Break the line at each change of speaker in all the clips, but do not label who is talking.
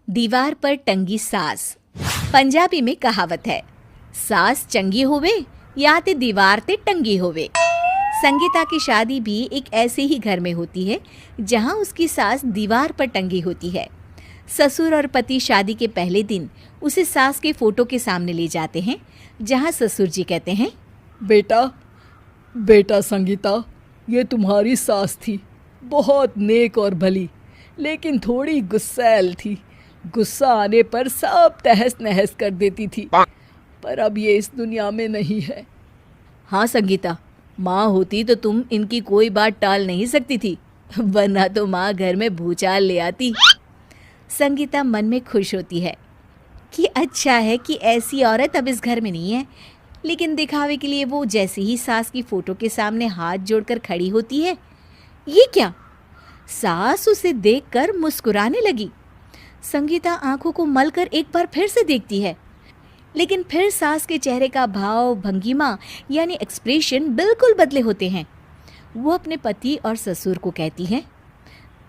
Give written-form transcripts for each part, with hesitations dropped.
दीवार पर टंगी सास। पंजाबी में कहावत है, सास चंगी होवे या ते दीवार ते टंगी होवे। संगीता की शादी भी एक ऐसे ही घर में होती है जहां उसकी सास दीवार पर टंगी होती है। ससुर और पति शादी के पहले दिन उसे सास के फोटो के सामने ले जाते हैं, जहां ससुर जी कहते हैं,
बेटा बेटा संगीता, ये तुम्हारी सास थी, बहुत नेक और भली, लेकिन थोड़ी गुस्सैल थी। गुस्सा आने पर सब तहस नहस कर देती थी, पर अब ये इस दुनिया में नहीं है।
हाँ संगीता, माँ होती तो तुम इनकी कोई बात टाल नहीं सकती थी, वरना तो माँ घर में भूचाल ले आती। संगीता मन में खुश होती है कि अच्छा है कि ऐसी औरत अब इस घर में नहीं है, लेकिन दिखावे के लिए वो जैसे ही सास की फोटो के सामने हाथ जोड़कर खड़ी होती है, ये क्या? सास उसे देखकर मुस्कुराने लगी। संगीता आंखों को मलकर एक बार फिर से देखती है, लेकिन फिर सास के चेहरे का भाव, भंगिमा यानी एक्सप्रेशन बिल्कुल बदले होते हैं। वो अपने पति और ससुर को कहती है,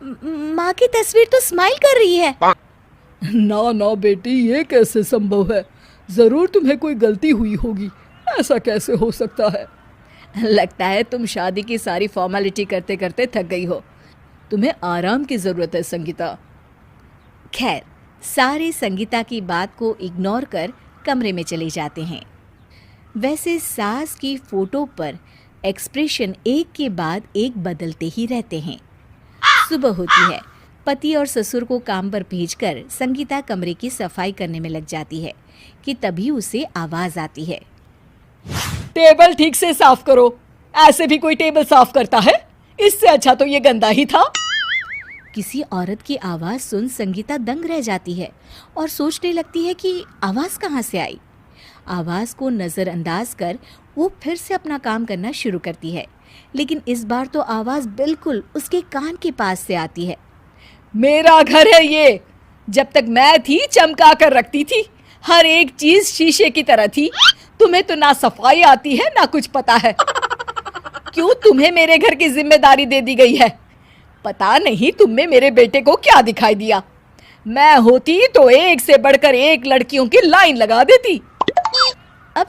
माँ की तस्वीर तो स्माइल कर रही है।
ना ना बेटी, ये कैसे संभव है? जरूर तुम्हें कोई गलती हुई होगी, ऐसा कैसे हो सकता है?
लगता है तुम शादी की सारी फॉर्मेलिटी करते करते थक गई हो, तुम्हें आराम की जरूरत है संगीता। खैर, सारे संगीता की बात को इग्नोर कर कमरे में चले जाते हैं। वैसे सास की फोटो पर एक्सप्रेशन एक के बाद एक बदलते ही रहते हैं। सुबह होती है, पति और ससुर को काम पर भेजकर संगीता कमरे की सफाई करने में लग जाती है कि तभी उसे आवाज आती है,
टेबल ठीक से साफ करो। ऐसे भी कोई टेबल साफ करता है? इससे अच्छा तो ये गंदा ही था।
किसी औरत की आवाज सुन संगीता दंग रह जाती है और सोचने लगती है कि आवाज कहाँ से आई। आवाज को नजरअंदाज कर वो फिर से अपना काम करना शुरू करती है, लेकिन इस बार तो आवाज बिल्कुल उसके कान के पास से आती है।
मेरा घर है ये। जब तक मैं थी चमका कर रखती थी, हर एक चीज शीशे की तरह थी। तुम्हें तो ना सफाई आती है ना कुछ पता है। क्यों तुम्हें मेरे घर की जिम्मेदारी दे दी गई है? पता नहीं तुम में मेरे बेटे को क्या दिखाई दिया। मैं होती तो एक से बढ़कर एक लड़कियों की लाइन लगा देती।
अब